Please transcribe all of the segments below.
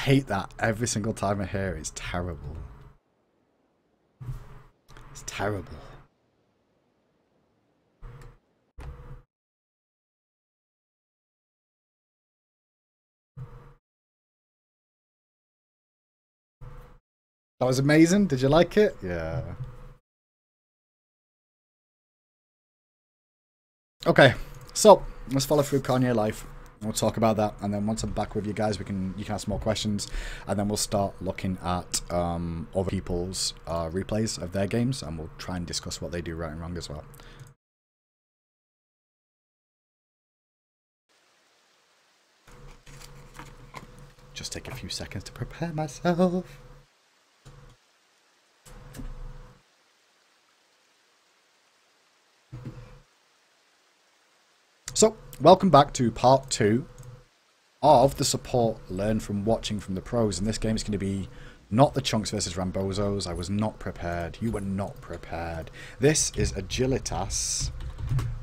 hate that every single time I hear it. It's terrible. It's terrible. That was amazing. Did you like it? Yeah. Okay, so let's follow through Kanye life. We'll talk about that, and then once I'm back with you guys, you can ask more questions, and then we'll start looking at other people's replays of their games, and we'll try and discuss what they do right and wrong as well. Just take a few seconds to prepare myself. So, welcome back to part 2 of the support learned from watching from the pros. And this game is going to be not the Chunks versus Rambozos. I was not prepared. You were not prepared. This is Agilitas,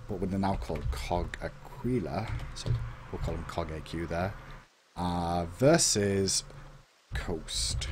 but what they're now called Cog Aquila. So, we'll call them Cog AQ there. Versus Coast.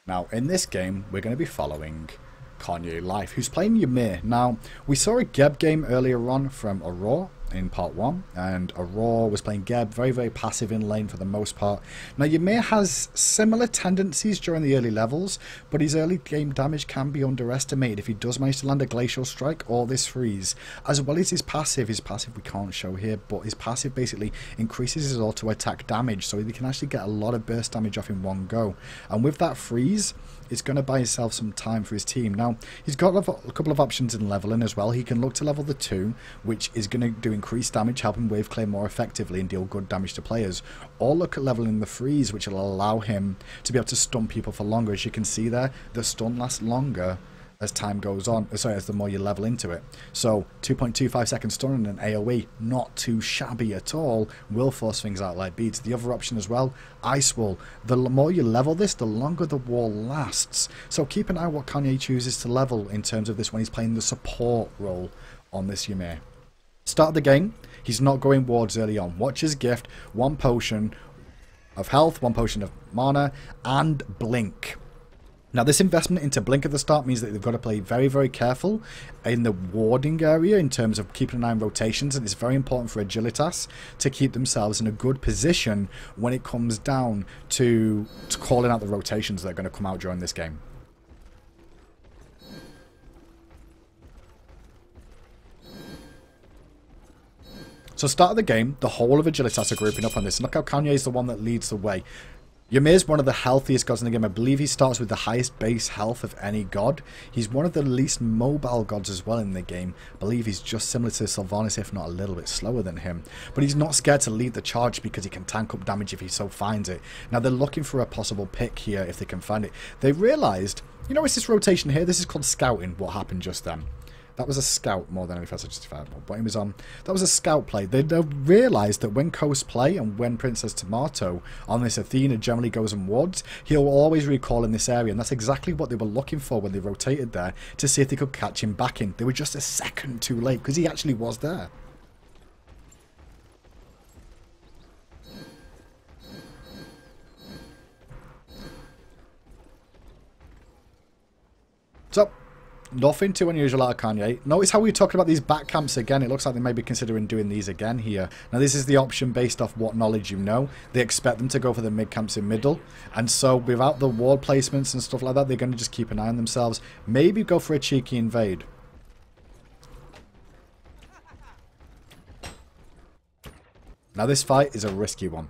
Now, in this game, we're going to be following Kanye Life, who's playing Ymir. Now, we saw a Geb game earlier on from Aurora in part 1, and Aurora was playing Geb, very, very passive in lane for the most part. Now, Ymir has similar tendencies during the early levels, but his early game damage can be underestimated if he does manage to land a Glacial Strike or this freeze, as well as his passive. His passive we can't show here, but his passive basically increases his auto attack damage, so he can actually get a lot of burst damage off in one go. And with that freeze, it's going to buy himself some time for his team. Now, he's got a couple of options in leveling as well. He can look to level the 2, which is going to do increased damage, help him wave clear more effectively and deal good damage to players. Or look at leveling the freeze, which will allow him to be able to stun people for longer. As you can see there, the stun lasts longer as time goes on. Sorry, as the more you level into it. So 2.25 second stun and an AoE, not too shabby at all, will force things out like beads. The other option as well, Ice Wall. The more you level this, the longer the wall lasts. So keep an eye on what Kanye chooses to level in terms of this when he's playing the support role on this Ymir. Start of the game, he's not going wards early on. Watch his gift, 1 potion of health, 1 potion of mana, and blink. Now, this investment into Blink at the start means that they've got to play very, very careful in the warding area in terms of keeping an eye on rotations, and it's very important for Agilitas to keep themselves in a good position when it comes down to calling out the rotations that are going to come out during this game. So, start of the game, the whole of Agilitas are grouping up on this. And look how Kanye is the one that leads the way. Ymir is one of the healthiest gods in the game. I believe he starts with the highest base health of any god. He's one of the least mobile gods as well in the game. I believe he's just similar to Sylvanas, if not a little bit slower than him. But he's not scared to lead the charge because he can tank up damage if he so finds it. Now, they're looking for a possible pick here if they can find it. They realised, you know, it's this rotation here. This is called scouting, what happened just then. That was a scout more than anything else justifiable. But it was on. That was a scout play. They realised that when Coast play and when Princess Tomato on this Athena generally goes and wards, he'll always recall in this area. And that's exactly what they were looking for when they rotated there, to see if they could catch him back in. They were just a second too late because he actually was there. So, nothing too unusual out of Kanye. Notice how we were talking about these back camps again. It looks like they may be considering doing these again here. Now, this is the option based off what knowledge you know. They expect them to go for the mid camps in middle. And so, without the ward placements and stuff like that, they're going to just keep an eye on themselves. Maybe go for a cheeky invade. Now, this fight is a risky one.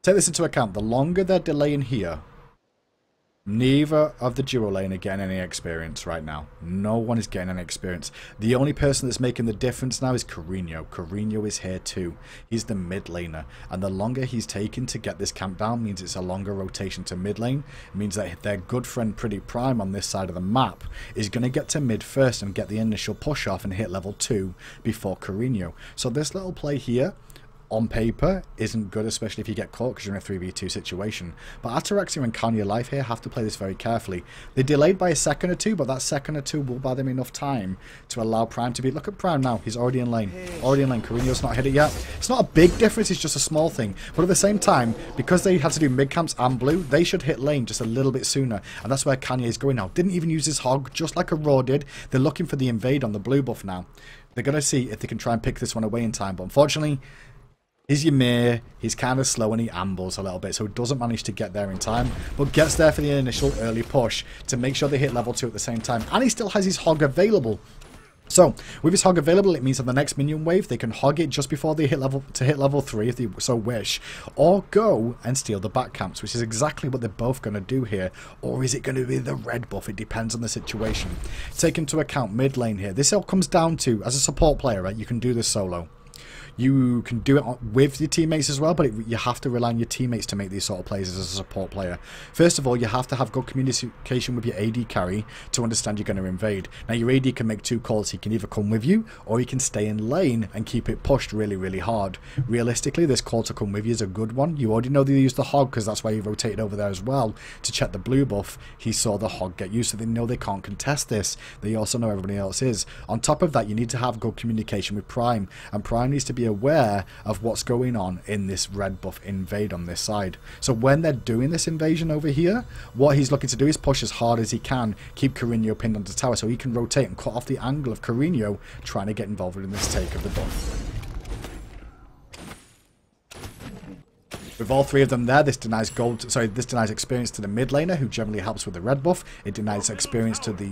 Take this into account. The longer they're delaying here, neither of the duo lane are getting any experience right now. No one is getting any experience. The only person that's making the difference now is Carino. Carino is here too. He's the mid laner. And the longer he's taken to get this camp down means it's a longer rotation to mid lane. It means that their good friend Pretty Prime on this side of the map is going to get to mid first and get the initial push off and hit level 2 before Carino. So this little play here on paper isn't good, especially if you get caught because you're in a 3v2 situation. But Ataraxia and Kanye Life here have to play this very carefully. They're delayed by a second or two, but that second or two will buy them enough time to allow Prime to be... Look at Prime now. He's already in lane. Already in lane. Carino's not hit it yet. It's not a big difference. It's just a small thing. But at the same time, because they had to do mid camps and blue, they should hit lane just a little bit sooner. And that's where Kanye is going now. Didn't even use his hog, just like Aurora did. They're looking for the invade on the blue buff now. They're going to see if they can try and pick this one away in time. But unfortunately... He's Ymir, he's kind of slow and he ambles a little bit, so he doesn't manage to get there in time, but gets there for the initial early push to make sure they hit level 2 at the same time. And he still has his hog available. So, with his hog available, it means on the next minion wave, they can hog it just before they hit level 3 if they so wish, or go and steal the back camps, which is exactly what they're both going to do here. Or is it going to be the red buff? It depends on the situation. Take into account mid lane here. This all comes down to, as a support player, right, you can do this solo. You can do it with your teammates as well, but you have to rely on your teammates to make these sort of plays as a support player. First of all, you have to have good communication with your AD carry to understand you're going to invade. Now, your AD can make two calls. He can either come with you, or he can stay in lane and keep it pushed really, really hard. Realistically, this call to come with you is a good one. You already know they use the hog, because that's why he rotated over there as well, to check the blue buff. He saw the hog get used, so they know they can't contest this. They also know everybody else is. On top of that, you need to have good communication with Prime, and Prime needs to be aware of what's going on in this red buff invade on this side. So when they're doing this invasion over here, what he's looking to do is push as hard as he can, keep Carino pinned onto the tower so he can rotate and cut off the angle of Carino trying to get involved in this take of the buff. With all three of them there, this denies experience to the mid laner, who generally helps with the red buff. It denies experience to the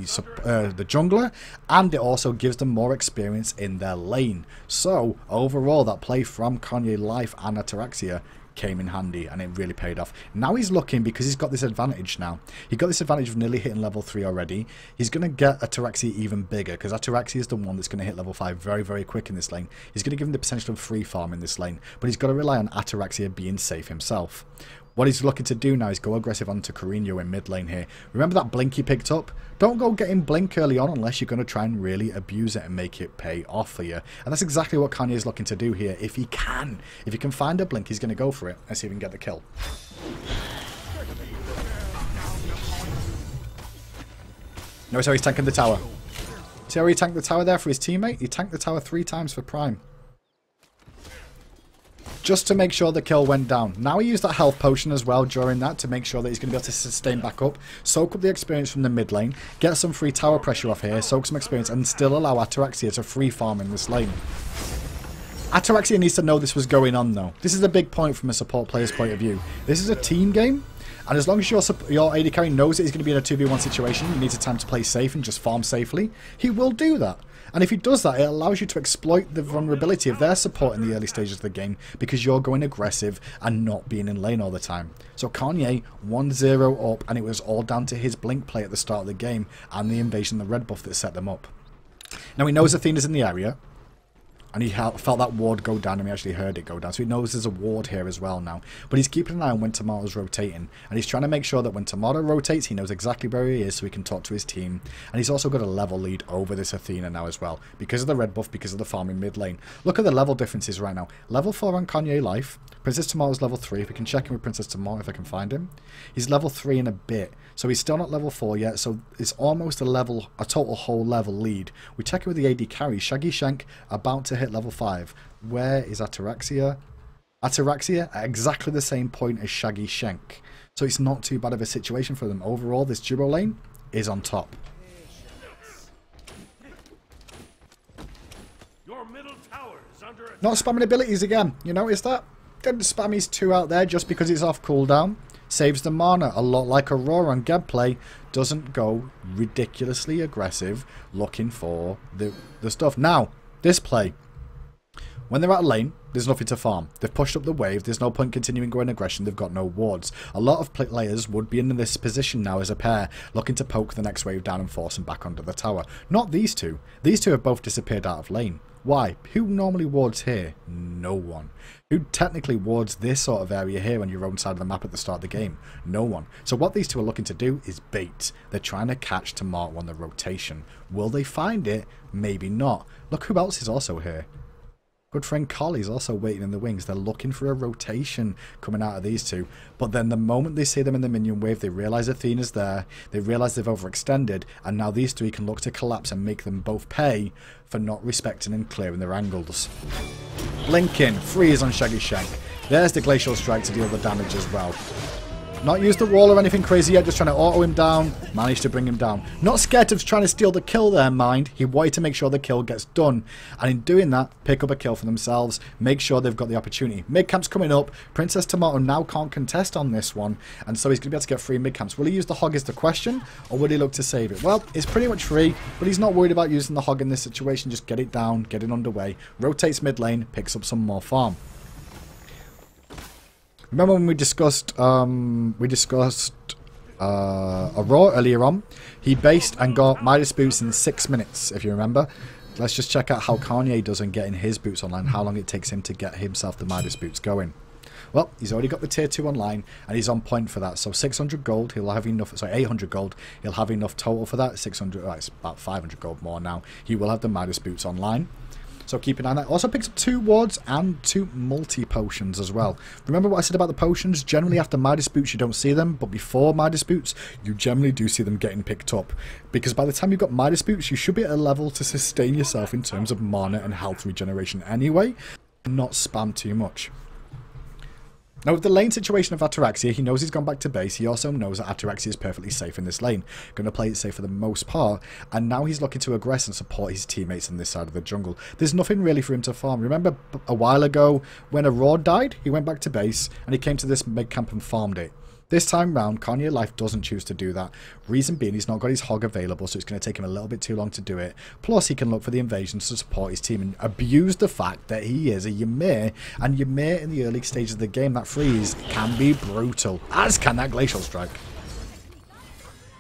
jungler, and it also gives them more experience in their lane. So, overall, that play from Kanye Life and Ataraxia came in handy, and it really paid off. Now he's looking, because he's got this advantage now. He got this advantage of nearly hitting level 3 already. He's going to get Ataraxia even bigger, because Ataraxia is the one that's going to hit level 5 very, very quick in this lane. He's going to give him the potential of free farm in this lane, but he's got to rely on Ataraxia being safe himself. What he's looking to do now is go aggressive onto Carino in mid lane here. Remember that blink he picked up? Don't go getting blink early on unless you're going to try and really abuse it and make it pay off for you. And that's exactly what Kanye is looking to do here. If he can find a blink, he's going to go for it and see if he can get the kill. Notice how he's tanking the tower. See how he tanked the tower there for his teammate? He tanked the tower 3 times for Prime, just to make sure the kill went down. Now he used that health potion as well during that to make sure that he's going to be able to sustain back up, soak up the experience from the mid lane, get some free tower pressure off here, soak some experience, and still allow Ataraxia to free farm in this lane. Ataraxia needs to know this was going on though. This is a big point from a support player's point of view. This is a team game, and as long as your AD carry knows that he's going to be in a 2v1 situation, he needs a time to play safe and just farm safely, he will do that. And if he does that, it allows you to exploit the vulnerability of their support in the early stages of the game, because you're going aggressive and not being in lane all the time. So Kanye 1-0 up, and it was all down to his blink play at the start of the game and the invasion of the red buff that set them up. Now he knows Athena's in the area, and he felt that ward go down, and he actually heard it go down. So he knows there's a ward here as well now. But he's keeping an eye on when Tomato's rotating. And he's trying to make sure that when Tomato rotates, he knows exactly where he is so he can talk to his team. And he's also got a level lead over this Athena now as well, because of the red buff, because of the farming mid lane. Look at the level differences right now. Level 4 on Kanye Life. Princess Tomato's level 3. If we can check in with Princess Tomato, if I can find him. He's level 3 in a bit. So he's still not level 4 yet, so it's almost a total whole level lead. We check it with the AD carry. Shaggy Shank about to hit level 5. Where is Ataraxia? Ataraxia at exactly the same point as Shaggy Shank. So it's not too bad of a situation for them. Overall, this duo lane is on top. Your middle tower is under attack. Not spamming abilities again. You notice that? Didn't spam his 2 out there just because it's off cooldown. Saves the mana a lot like Aurora on Geb play. Doesn't go ridiculously aggressive looking for the stuff. Now, this play, when they're out of lane, there's nothing to farm. They've pushed up the wave. There's no point continuing going aggression. They've got no wards. A lot of players would be in this position now as a pair, looking to poke the next wave down and force them back onto the tower. Not these two. These two have both disappeared out of lane. Why? Who normally wards here? No one. Who technically wards this sort of area here on your own side of the map at the start of the game? No one. So what these two are looking to do is bait. They're trying to catch Tomato on the rotation. Will they find it? Maybe not. Look who else is also here. good friend Colley's also waiting in the wings. They're looking for a rotation coming out of these two. But then the moment they see them in the minion wave, they realise Athena's there. They realise they've overextended. And now these three can look to collapse and make them both pay for not respecting and clearing their angles. Blinking, freeze on Shaggy Shank. There's the Glacial Strike to deal the damage as well. Not used the wall or anything crazy yet, just trying to auto him down. Managed to bring him down. Not scared of trying to steal the kill there, mind. He wanted to make sure the kill gets done. And in doing that, pick up a kill for themselves. Make sure they've got the opportunity. Mid-camp's coming up. Princess Tomato now can't contest on this one. And so he's going to be able to get free mid-camps. Will he use the hog is the question? Or will he look to save it? Well, it's pretty much free. But he's not worried about using the hog in this situation. Just get it down. Get it underway. Rotates mid lane. Picks up some more farm. Remember when we discussed Aurora earlier on? He based and got Midas boots in 6 minutes, if you remember. Let's just check out how Kanye does in getting his boots online, how long it takes him to get himself the Midas boots going. Well, he's already got the tier 2 online, and he's on point for that. So 600 gold, he'll have enough, sorry, 800 gold, he'll have enough total for that. 600, oh, it's about 500 gold more now. He will have the Midas boots online. So keep an eye on that. Also picks up 2 wards and 2 multi-potions as well. Remember what I said about the potions? Generally after Midas boots you don't see them, but before Midas boots you generally do see them getting picked up. Because by the time you've got Midas boots you should be at a level to sustain yourself in terms of mana and health regeneration anyway. Not spam too much. Now with the lane situation of Ataraxia, he knows he's gone back to base. He also knows that Ataraxia is perfectly safe in this lane. Going to play it safe for the most part. And now he's looking to aggress and support his teammates on this side of the jungle. There's nothing really for him to farm. Remember a while ago when Aurora died? He went back to base and he came to this mid camp and farmed it. This time round, Kanye Life doesn't choose to do that. Reason being, he's not got his hog available, so it's going to take him a little bit too long to do it. Plus, he can look for the invasions to support his team and abuse the fact that he is a Ymir. And Ymir in the early stages of the game, that freeze can be brutal, as can that Glacial Strike.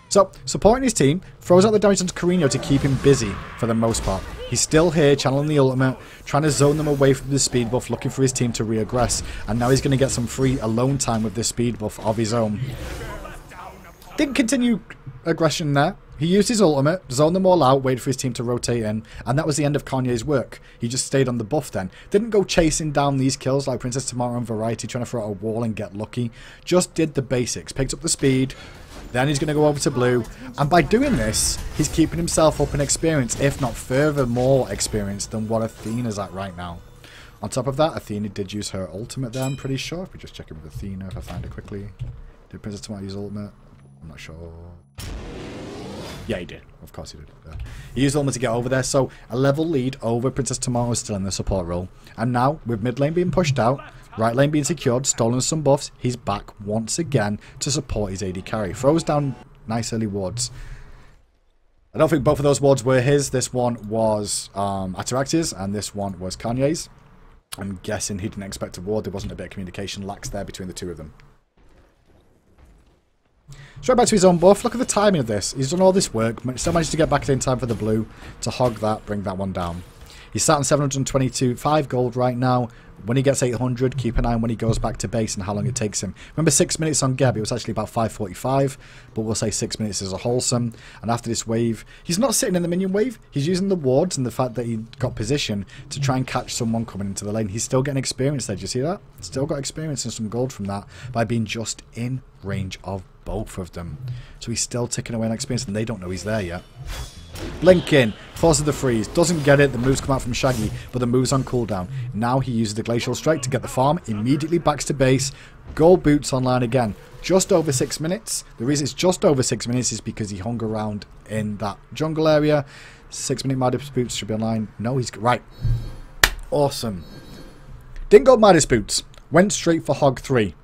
So, supporting his team, throws out the damage onto Carino to keep him busy for the most part. He's still here, channeling the ultimate, trying to zone them away from the speed buff, looking for his team to reaggress. And now he's going to get some free alone time with this speed buff of his own. Didn't continue aggression there. He used his ultimate, zoned them all out, waited for his team to rotate in, and that was the end of Kanye's work. He just stayed on the buff then. Didn't go chasing down these kills like Princess Tomato and Variety, trying to throw out a wall and get lucky. Just did the basics. Picked up the speed. Then he's going to go over to blue. And by doing this, he's keeping himself up in experience, if not further more experience than what Athena's at right now. On top of that, Athena did use her ultimate there, I'm pretty sure. If we just check it with Athena, if I find it quickly. Did Princess Tomato use ultimate? I'm not sure. Yeah, he did. Of course he did. Yeah. He used ultimate to get over there, so a level lead over Princess Tomato is still in the support role. And now, with mid lane being pushed out, right lane being secured, stolen some buffs, he's back once again to support his AD carry. Throws down nice early wards. I don't think both of those wards were his. This one was Ataraxia's and this one was Kanye's. I'm guessing he didn't expect a ward. There wasn't a bit of communication lax there between the two of them. Straight back to his own buff. Look at the timing of this. He's done all this work, still managed to get back in time for the blue to hog that, bring that one down. He's sat on 722, 5 gold right now. When he gets 800, keep an eye on when he goes back to base and how long it takes him. Remember 6 minutes on Geb, it was actually about 5:45, but we'll say 6 minutes is a wholesome. And after this wave, he's not sitting in the minion wave, he's using the wards and the fact that he got position to try and catch someone coming into the lane. He's still getting experience there, do you see that? Still got experience and some gold from that by being just in range of both of them. So he's still ticking away on experience and they don't know he's there yet. Blinking, forces the freeze, doesn't get it, the moves come out from Shaggy, but the move's on cooldown. Now he uses the Glacial Strike to get the farm, immediately backs to base, gold boots online again. Just over 6 minutes. The reason it's just over 6 minutes is because he hung around in that jungle area. 6 minute Midas boots should be online. No, he's... right. Awesome. Didn't go Midas boots. Went straight for Hog 3.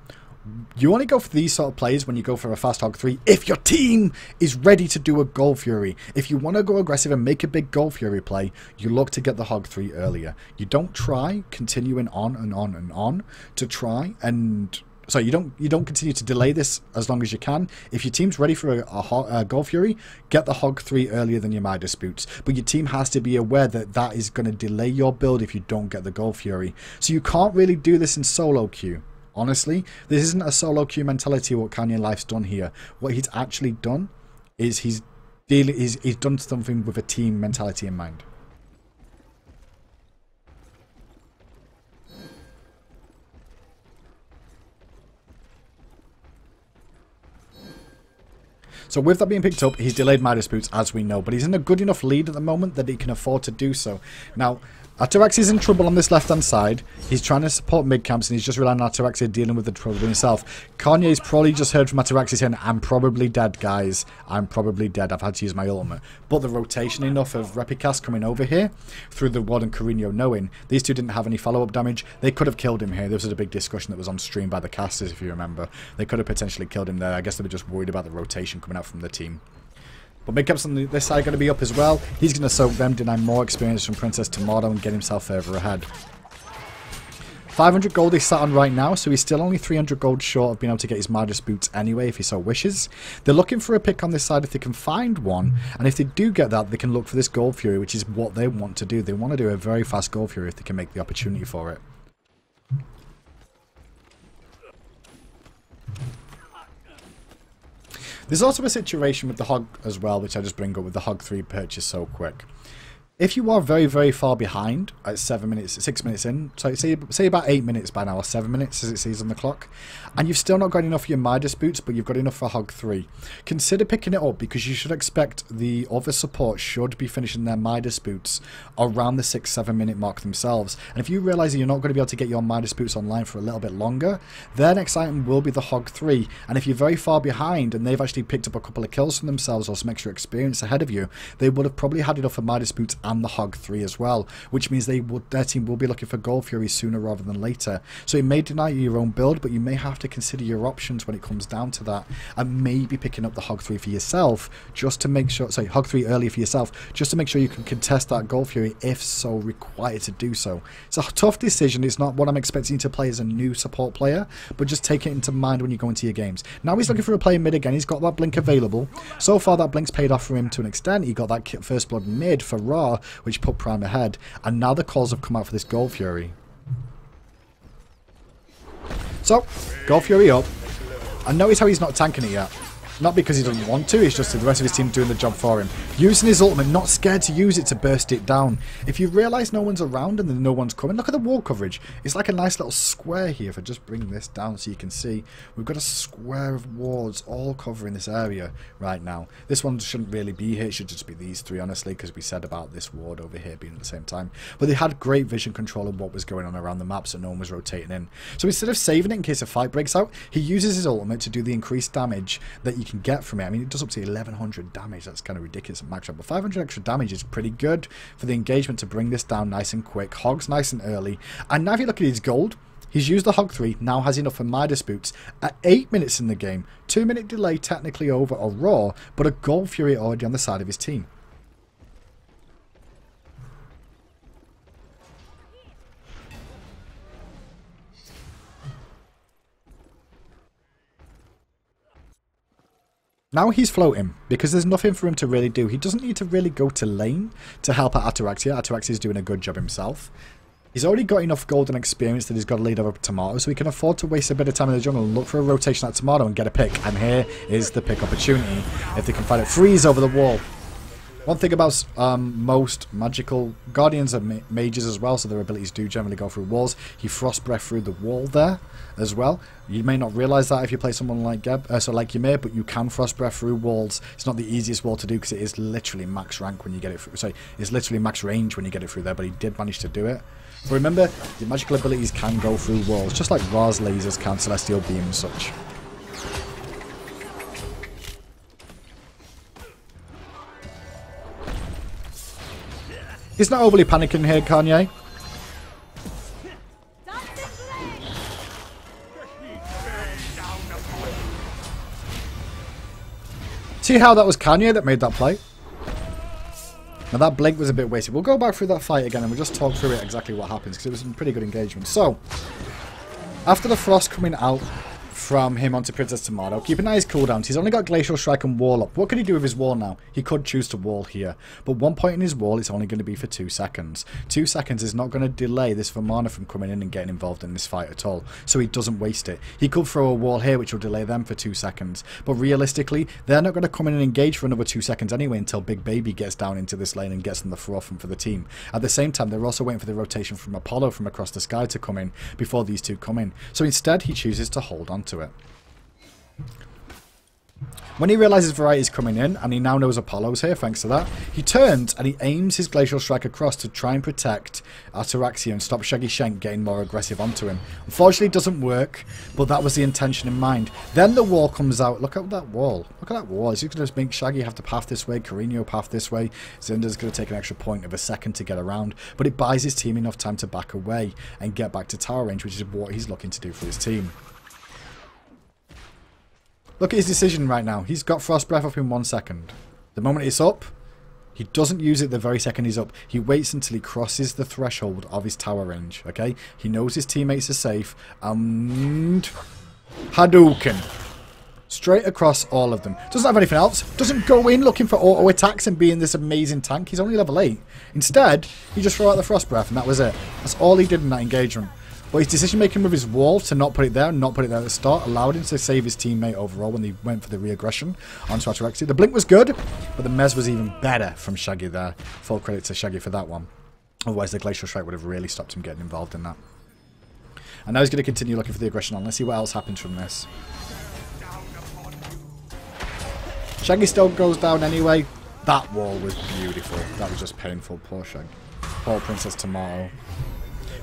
You only go for these sort of plays when you go for a fast Hog 3 if your team is ready to do a Gold Fury. If you want to go aggressive and make a big Gold Fury play, you look to get the Hog 3 earlier. You don't try continuing on and on and on to try and... So you don't continue to delay this as long as you can. If your team's ready for a Gold Fury, get the Hog 3 earlier than your Midas boots. But your team has to be aware that that is going to delay your build if you don't get the Gold Fury. So you can't really do this in solo queue. Honestly, this isn't a solo queue mentality what Kanye Life's done here. What he's actually done is he's done something with a team mentality in mind. So with that being picked up, he's delayed Midas Boots, as we know. But he's in a good enough lead at the moment that he can afford to do so. Now, Ataraxia in trouble on this left-hand side. He's trying to support mid-camps, and he's just relying on Ataraxia dealing with the trouble himself. Kanye's probably just heard from Ataraxia saying, I'm probably dead, guys. I'm probably dead. I've had to use my ultimate. But the rotation enough of Repicast coming over here, through the Ward and Carino knowing, these two didn't have any follow-up damage. They could have killed him here. This was a big discussion that was on stream by the casters, if you remember. They could have potentially killed him there. I guess they were just worried about the rotation coming out from the team. But Midcamp's on this side going to be up as well. He's going to soak them, deny more experience from Princess Tomato and get himself further ahead. 500 gold he's sat on right now, so he's still only 300 gold short of being able to get his Midas Boots anyway, if he so wishes. They're looking for a pick on this side if they can find one, and if they do get that, they can look for this Gold Fury, which is what they want to do. They want to do a very fast Gold Fury if they can make the opportunity for it. There's also a situation with the Hog as well, which I just bring up with the Hog 3 purchase so quick. If you are very, very far behind at 6 minutes in, so say about 8 minutes by now, or 7 minutes as it says on the clock, and you've still not got enough for your Midas Boots, but you've got enough for Hog 3, consider picking it up, because you should expect the other support should be finishing their Midas Boots around the 6-7 minute mark themselves. And if you realise that you're not going to be able to get your Midas Boots online for a little bit longer, their next item will be the Hog 3. And if you're very far behind and they've actually picked up a couple of kills from themselves or some extra experience ahead of you, they would have probably had enough for Midas Boots and the Hog 3 as well, which means their team will be looking for Gold Fury sooner rather than later. So it may deny you your own build, but you may have to consider your options when it comes down to that, and maybe picking up the Hog 3 for yourself just to make sure, sorry, Hog 3 early for yourself, just to make sure you can contest that Gold Fury if so required to do so. It's a tough decision. It's not what I'm expecting you to play as a new support player, but just take it into mind when you go into your games. Now he's looking for a player mid again. He's got that blink available. So far that blink's paid off for him to an extent. He got that first blood mid for Ra, which put Prime ahead, and now the calls have come out for this Gold Fury. So, Gold Fury up, and notice how he's not tanking it yet. Not because he doesn't want to, it's just the rest of his team doing the job for him. Using his ultimate, not scared to use it to burst it down. If you realise no one's around and then no one's coming, look at the wall coverage. It's like a nice little square here. If I just bring this down so you can see, we've got a square of wards all covering this area right now. This one shouldn't really be here, it should just be these three, honestly, because we said about this ward over here being at the same time. But they had great vision control of what was going on around the map, so no one was rotating in. So instead of saving it in case a fight breaks out, he uses his ultimate to do the increased damage that you can get from it. I mean, it does up to 1100 damage. That's kind of ridiculous at max up, but 500 extra damage is pretty good for the engagement to bring this down nice and quick. Hog's nice and early, and now if you look at his gold, he's used the Hog 3, now has enough for Midas Boots at 8 minutes in the game. 2 minute delay technically over a Raw, but a Gold Fury already on the side of his team. Now he's floating, because there's nothing for him to really do. He doesn't need to really go to lane to help out Ataraxia. Ataraxia's doing a good job himself. He's already got enough golden experience that he's got to lead over Tomato, so he can afford to waste a bit of time in the jungle and look for a rotation at Tomato and get a pick. And here is the pick opportunity, if they can find it. Freeze over the wall. One thing about most magical guardians are mages as well, so their abilities do generally go through walls. He frost breath through the wall there as well. You may not realise that if you play someone like like Ymir, but you can frost breath through walls. It's not the easiest wall to do because it is literally max rank when you get it through. Sorry, it's literally max range when you get it through there, but he did manage to do it. But remember, the magical abilities can go through walls, just like Ra's lasers can, Celestial Beam and such. He's not overly panicking here, Kanye. See how that was Kanye that made that play? Now that blink was a bit wasted. We'll go back through that fight again and we'll just talk through it exactly what happens, because it was a pretty good engagement. So, after the frost coming out from him onto Princess Tomato, keep an eye on his cooldowns. He's only got Glacial Strike and Wall up. What can he do with his wall now? He could choose to wall here, but one point in his wall it's only going to be for 2 seconds. 2 seconds is not going to delay this Vamana from coming in and getting involved in this fight at all, so he doesn't waste it. He could throw a wall here which will delay them for 2 seconds, but realistically they're not going to come in and engage for another 2 seconds anyway until Big Baby gets down into this lane and gets them the froth for the team. At the same time, they're also waiting for the rotation from Apollo from across the sky to come in before these two come in, so instead he chooses to hold on to it. When he realises Variety's coming in, and he now knows Apollo's here thanks to that, he turns and he aims his Glacial Strike across to try and protect Ataraxia and stop Shaggy Shank getting more aggressive onto him. Unfortunately, it doesn't work, but that was the intention in mind. Then the wall comes out. Look at that wall. Look at that wall. It's going to make Shaggy have to path this way, Carino path this way. Zinda's going to take an extra point of a second to get around, but it buys his team enough time to back away and get back to tower range, which is what he's looking to do for his team. Look at his decision right now. He's got Frost Breath up in 1 second. The moment it's up, he doesn't use it the very second he's up. He waits until he crosses the threshold of his tower range, okay? He knows his teammates are safe, and Hadouken. Straight across all of them. Doesn't have anything else. Doesn't go in looking for auto attacks and being this amazing tank. He's only level 8. Instead, he just threw out the Frost Breath, and that was it. That's all he did in that engagement. But his decision making with his wall to not put it there and not put it there at the start allowed him to save his teammate overall when he went for the re-aggression onto Ataraxia. The blink was good, but the Mez was even better from Shaggy there. Full credit to Shaggy for that one. Otherwise the Glacial Strike would have really stopped him getting involved in that. And now he's going to continue looking for the aggression on. Let's see what else happens from this. Shaggy still goes down anyway. That wall was beautiful. That was just painful. Poor Shaggy. Poor Princess Tomato.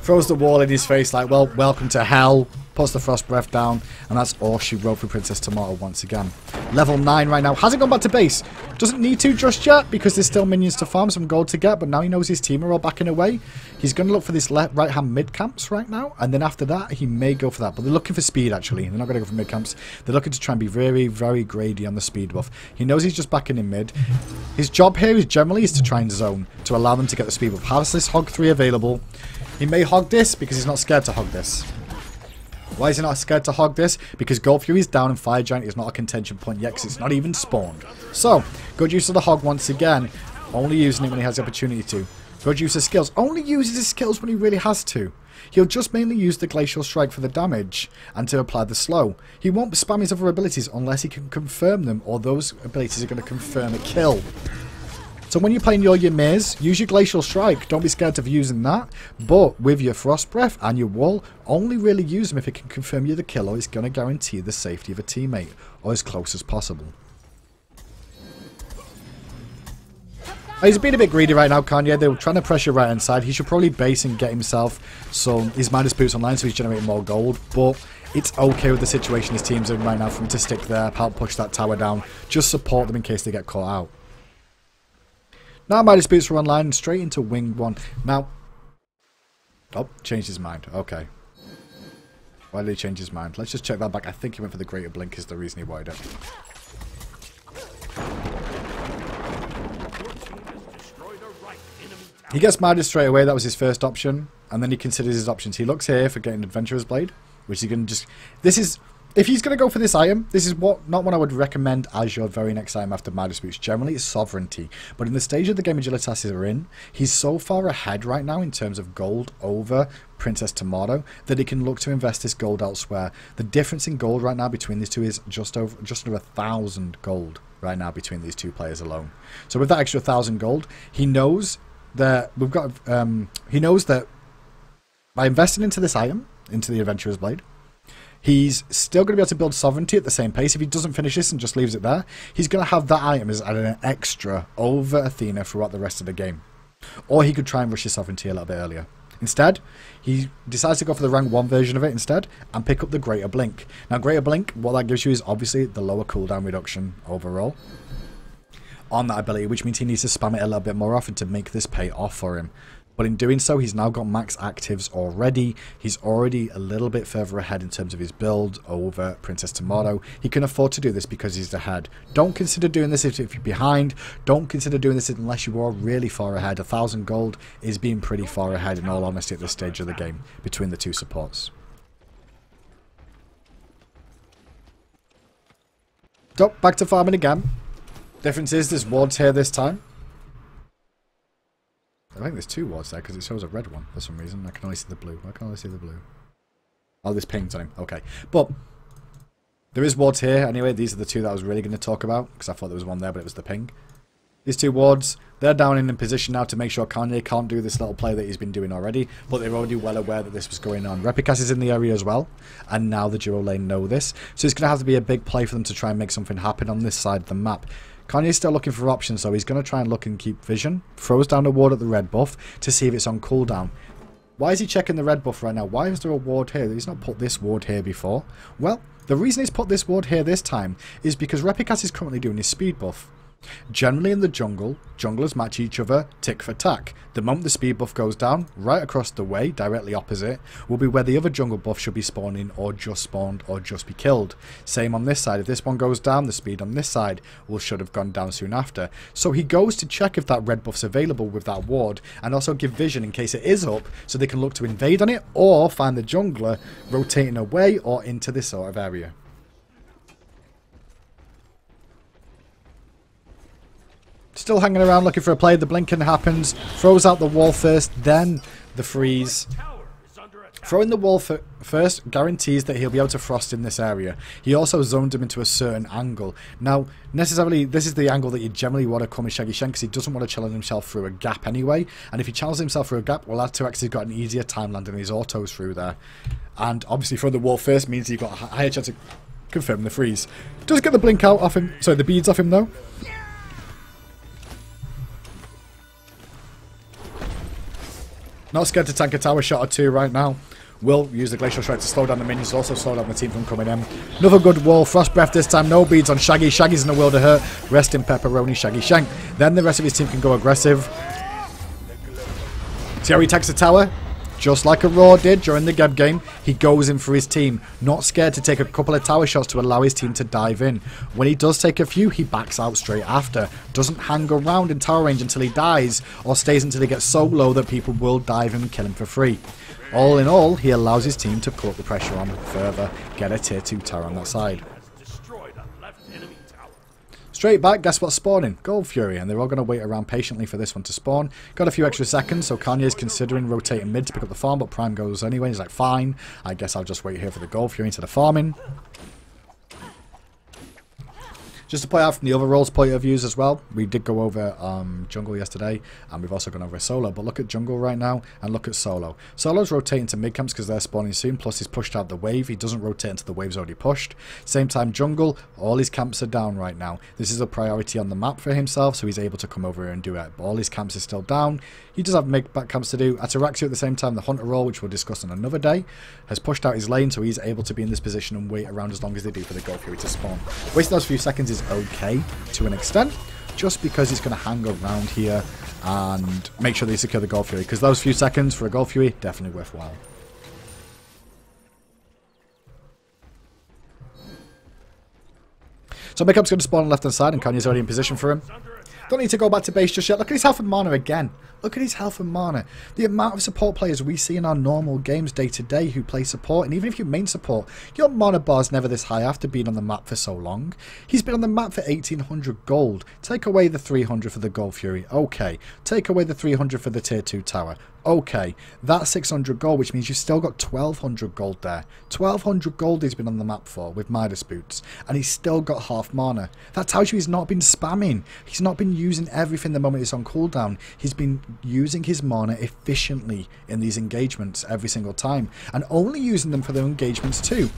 Throws the wall in his face like, well, welcome to hell. Puts the Frost Breath down. And that's all she wrote for Princess Tomato once again. Level 9 right now. Hasn't gone back to base. Doesn't need to just yet because there's still minions to farm, some gold to get. But now he knows his team are all backing away. He's going to look for this right-hand mid-camps right now. And then after that, he may go for that. But they're looking for speed, actually. They're not going to go for mid-camps. They're looking to try and be very, very greedy on the speed buff. He knows he's just backing in mid. His job here is generally to try and zone to allow them to get the speed buff. Has this Hog 3 available? He may hog this because he's not scared to hog this. Why is he not scared to hog this? Because Gold Fury is down and Fire Giant is not a contention point yet because it's not even spawned. So, good use of the hog once again. Only using it when he has the opportunity to. Good use of skills. Only uses his skills when he really has to. He'll just mainly use the Glacial Strike for the damage and to apply the slow. He won't spam his other abilities unless he can confirm them or those abilities are going to confirm a kill. So when you're playing your Ymir's, use your Glacial Strike. Don't be scared of using that. But with your Frost Breath and your Wall, only really use them if it can confirm you're the kill or it's going to guarantee the safety of a teammate. Or as close as possible. He's being a bit greedy right now, Kanye. They're trying to pressure right hand side. He should probably base and get himself some his Midas Boots online so he's generating more gold. But it's okay with the situation his team's in right now for him to stick there, help push that tower down. Just support them in case they get caught out. Now Midas Boots are online and straight into Wing 1. Now, oh, changed his mind. Okay. Why did he change his mind? Let's just check that back. I think he went for the Greater Blink is the reason he wanted it. He gets Midas straight away. That was his first option. And then he considers his options. He looks here for getting Adventurer's Blade, which he can just... This is... If he's going to go for this item, this is not what I would recommend as your very next item after Midas Boots. Generally, it's Sovereignty. But in the stage of the game Agilitas are in, he's so far ahead right now in terms of gold over Princess Tomato that he can look to invest this gold elsewhere. The difference in gold right now between these two is just under 1,000 gold right now between these two players alone. So with that extra 1,000 gold, he knows that we've got. He knows that by investing into this item, into the Adventurer's Blade, he's still going to be able to build Sovereignty at the same pace. If he doesn't finish this and just leaves it there, he's going to have that item as an extra over Athena throughout the rest of the game. Or he could try and rush his Sovereignty a little bit earlier. Instead, he decides to go for the rank 1 version of it instead and pick up the Greater Blink. Now, Greater Blink, what that gives you is obviously the lower cooldown reduction overall on that ability, which means he needs to spam it a little bit more often to make this pay off for him. But in doing so, he's now got max actives already. He's already a little bit further ahead in terms of his build over Princess Tomato. He can afford to do this because he's ahead. Don't consider doing this if you're behind. Don't consider doing this unless you are really far ahead. 1,000 gold is being pretty far ahead in all honesty at this stage of the game between the two supports. So, back to farming again. Difference is there's wards here this time. I think there's 2 wards there because it shows a red one for some reason. I can only see the blue. I can only see the blue. Oh, there's pings on him. Okay. But there is wards here. Anyway, these are the 2 that I was really going to talk about because I thought there was one there, but it was the ping. These two wards, they're down in position now to make sure Kanye can't do this little play that he's been doing already, but they're already well aware that this was going on. Repikas is in the area as well, and now the duo lane know this, so it's going to have to be a big play for them to try and make something happen on this side of the map. Kanye's still looking for options, so he's going to try and look and keep vision. Throws down a ward at the red buff to see if it's on cooldown. Why is he checking the red buff right now? Why is there a ward here? He's not put this ward here before. Well, the reason he's put this ward here this time is because Repikas is currently doing his speed buff. Generally in the jungle, junglers match each other tick for tack. The moment the speed buff goes down, right across the way, directly opposite, will be where the other jungle buff should be spawning or just spawned or just be killed. Same on this side. If this one goes down, the speed on this side should have gone down soon after. So he goes to check if that red buff's available with that ward and also give vision in case it is up so they can look to invade on it or find the jungler rotating away or into this sort of area. Still hanging around looking for a play. The blinking happens. Throws out the wall first, then the freeze. Throwing the wall first guarantees that he'll be able to frost in this area. He also zoned him into a certain angle. Now, necessarily, this is the angle that you generally want to come with Shaggy Shank because he doesn't want to challenge himself through a gap anyway. And if he challenges himself through a gap, well, Atarax has got an easier time landing his autos through there. And obviously, throwing the wall first means you've got a higher chance of confirming the freeze. Does get the blink out off him. Sorry, the beads off him though. Not scared to tank a tower shot or two right now. Will use the Glacial Strike to slow down the minions, also slow down the team from coming in. Another good wall. Frost Breath this time. No beads on Shaggy. Shaggy's in the world of hurt. Rest in pepperoni, Shaggy Shank. Then the rest of his team can go aggressive. See how he takes the tower? Just like Aurora did during the Geb game, he goes in for his team. Not scared to take a couple of tower shots to allow his team to dive in. When he does take a few, he backs out straight after. Doesn't hang around in tower range until he dies, or stays until he gets so low that people will dive him and kill him for free. All in all, he allows his team to put the pressure on further, get a tier 2 tower on that side. Straight back, guess what's spawning? Gold Fury, and they're all going to wait around patiently for this one to spawn. Got a few extra seconds, so Kanye's considering rotating mid to pick up the farm, but Prime goes anyway. He's like, fine, I guess I'll just wait here for the Gold Fury instead of farming. Just to play out from the other roles point of views as well, we did go over jungle yesterday, and we've also gone over solo, but look at jungle right now, and look at solo. Solo's rotating to mid camps because they're spawning soon, plus he's pushed out the wave. He doesn't rotate until the wave's already pushed. Same time jungle, all his camps are down right now. This is a priority on the map for himself, so he's able to come over here and do it. But all his camps are still down. He does have make back camps to do. Ataraxia at the same time, the hunter role, which we'll discuss on another day, has pushed out his lane, so he's able to be in this position and wait around as long as they do for the Gold Fury to spawn. Wasting those few seconds is okay to an extent, just because he's going to hang around here and make sure they secure the Gold Fury, because those few seconds for a Gold Fury, definitely worthwhile. So Makeup's going to spawn on the left hand side, and Kanye's already in position for him. Don't need to go back to base just yet. Look at his health and mana again. Look at his health and mana. The amount of support players we see in our normal games day to day who play support, and even if you main support, your mana bar's never this high after being on the map for so long. He's been on the map for 1800 gold. Take away the 300 for the Gold Fury. Okay. Take away the 300 for the tier 2 tower. Okay, that's 600 gold, which means you've still got 1200 gold there. 1200 gold he's been on the map for with Midas boots, and he's still got half mana. That tells you he's not been spamming. He's not been using everything the moment it's on cooldown. He's been using his mana efficiently in these engagements every single time, and only using them for their engagements too.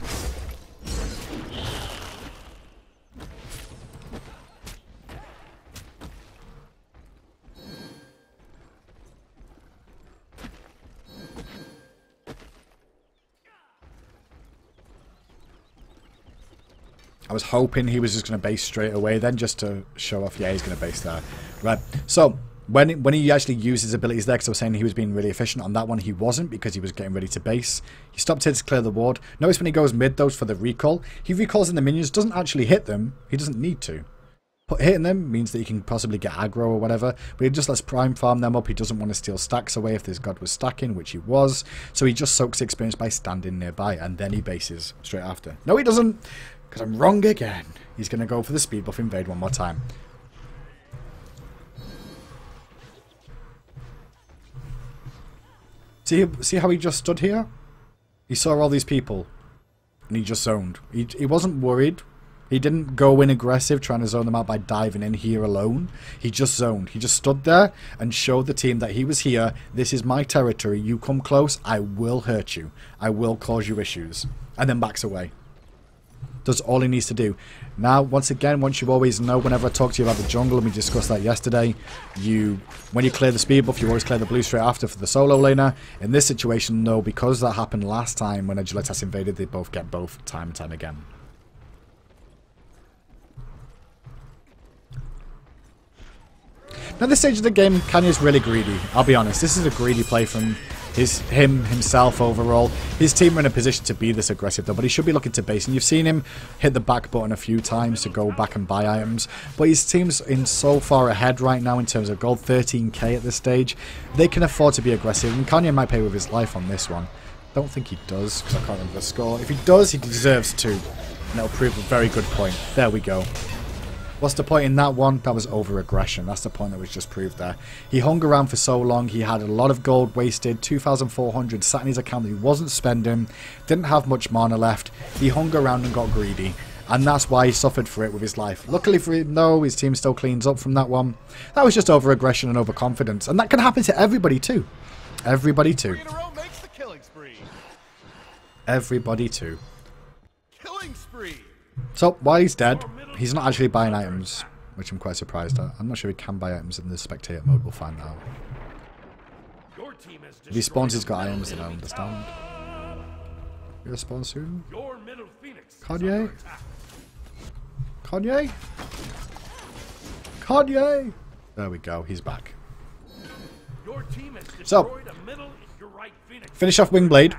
I was hoping he was just going to base straight away then, just to show off, yeah, he's going to base there. Right, so when he actually used his abilities there, because I was saying he was being really efficient on that one, he wasn't, because he was getting ready to base. He stopped here to clear the ward. Notice when he goes mid, though, for the recall, he recalls in the minions, doesn't actually hit them. He doesn't need to. But hitting them means that he can possibly get aggro or whatever, but he just lets Prime farm them up. He doesn't want to steal stacks away if this god was stacking, which he was, so he just soaks experience by standing nearby, and then he bases straight after. No, he doesn't, because I'm wrong again. He's going to go for the speed buff invade one more time. See how he just stood here? He saw all these people, and he just zoned. He wasn't worried. He didn't go in aggressive, trying to zone them out by diving in here alone. He just zoned. He just stood there and showed the team that he was here. This is my territory. You come close, I will hurt you. I will cause you issues. And then backs away. Does all he needs to do. Now, once again, once you always know, whenever I talk to you about the jungle, and we discussed that yesterday, when you clear the speed buff, you always clear the blue straight after for the solo laner. In this situation, no, because that happened last time when Agilitas invaded, they both get both time and time again. Now, this stage of the game, Kanye's really greedy. I'll be honest, this is a greedy play from himself overall. His team are in a position to be this aggressive though, but he should be looking to base. And you've seen him hit the back button a few times to go back and buy items. But his team's in so far ahead right now in terms of gold, 13k at this stage. They can afford to be aggressive, and Kanye might pay with his life on this one. Don't think he does, because I can't remember the score. If he does, he deserves to. And that'll prove a very good point. There we go. What's the point in that one? That was over-aggression. That's the point that was just proved there. He hung around for so long. He had a lot of gold wasted. 2,400 sat in his account that he wasn't spending. Didn't have much mana left. He hung around and got greedy. And that's why he suffered for it with his life. Luckily for him, no, his team still cleans up from that one. That was just over-aggression and overconfidence. And that can happen to everybody too. Everybody too. Everybody too. Killing spree. So, while he's dead, he's not actually buying items, which I'm quite surprised at. I'm not sure he can buy items in the spectator mode. We'll find out. If he spawns, he's got items, then I understand. You're gonna spawn soon? Kanye? Kanye? Kanye? There we go. He's back. So, finish off Wingblade.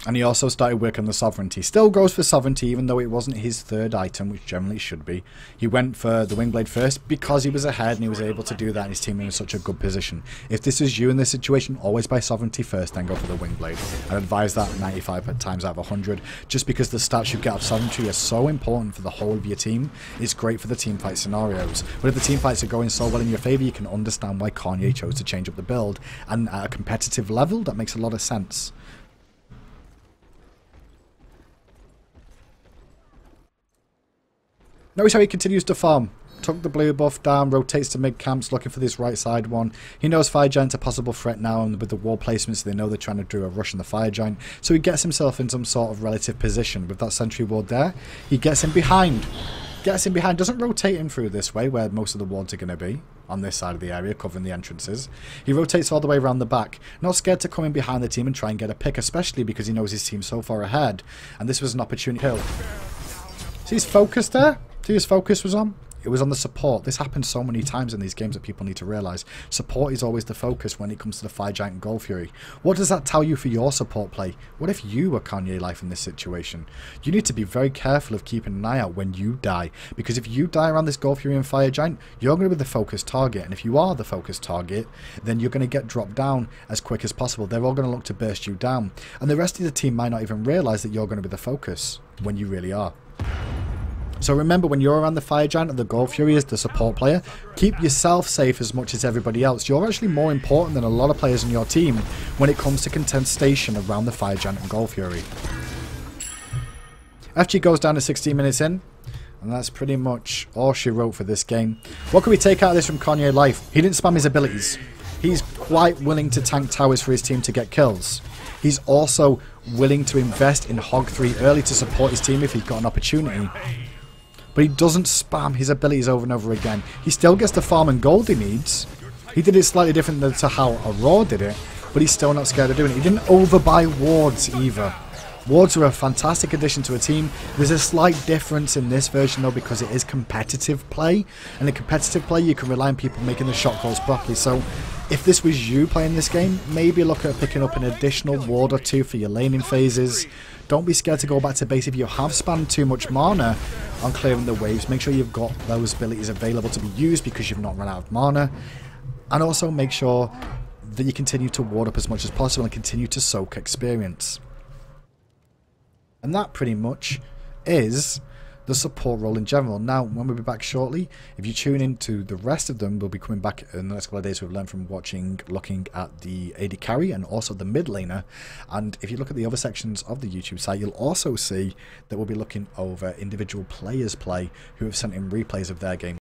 And he also started working on the Sovereignty. Still goes for Sovereignty, even though it wasn't his third item, which generally should be. He went for the Wingblade first because he was ahead and he was able to do that, and his team was in such a good position. If this is you in this situation, always buy Sovereignty first, then go for the Wingblade. I'd advise that 95 times out of 100, just because the stats you get of Sovereignty are so important for the whole of your team. It's great for the team fight scenarios. But if the team fights are going so well in your favour, you can understand why Kanye chose to change up the build. And at a competitive level, that makes a lot of sense. Notice how he continues to farm. Took the blue buff down, rotates to mid camps, looking for this right side one. He knows Fire Giant's a possible threat now, and with the wall placements, they know they're trying to do a rush on the Fire Giant. So he gets himself in some sort of relative position with that sentry ward there. He gets him behind. Gets him behind. Doesn't rotate him through this way, where most of the wards are going to be. On this side of the area, covering the entrances. He rotates all the way around the back. Not scared to come in behind the team and try and get a pick, especially because he knows his team's so far ahead. And this was an opportunity kill. See his focus there? See his focus was on? It was on the support. This happens so many times in these games that people need to realise. Support is always the focus when it comes to the Fire Giant and Gold Fury. What does that tell you for your support play? What if you were Kanye Life in this situation? You need to be very careful of keeping an eye out when you die. Because if you die around this Gold Fury and Fire Giant, you're going to be the focused target. And if you are the focused target, then you're going to get dropped down as quick as possible. They're all going to look to burst you down. And the rest of the team might not even realise that you're going to be the focus when you really are. So remember, when you're around the Fire Giant and the Gold Fury as the support player, keep yourself safe as much as everybody else. You're actually more important than a lot of players in your team when it comes to contestation around the Fire Giant and Gold Fury. FG goes down to 16 minutes in, and that's pretty much all she wrote for this game. What can we take out of this from Kanye Life? He didn't spam his abilities. He's quite willing to tank towers for his team to get kills. He's also willing to invest in Hog 3 early to support his team if he's got an opportunity. But he doesn't spam his abilities over and over again. He still gets the farm and gold he needs. He did it slightly different than to how Aurora did it, but he's still not scared of doing it. He didn't overbuy wards either. Wards are a fantastic addition to a team. There's a slight difference in this version though, because it is competitive play. And in competitive play, you can rely on people making the shot calls properly. So if this was you playing this game, maybe look at picking up an additional ward or two for your laning phases. Don't be scared to go back to base if you have spammed too much mana on clearing the waves. Make sure you've got those abilities available to be used because you've not run out of mana. And also make sure that you continue to ward up as much as possible and continue to soak experience. And that pretty much is the support role in general. Now, when we'll be back shortly, if you tune into the rest of them, we'll be coming back in the next couple of days. We've learned from looking at the AD carry and also the mid laner. And if you look at the other sections of the YouTube site, you'll also see that we'll be looking over individual players' play who have sent in replays of their game.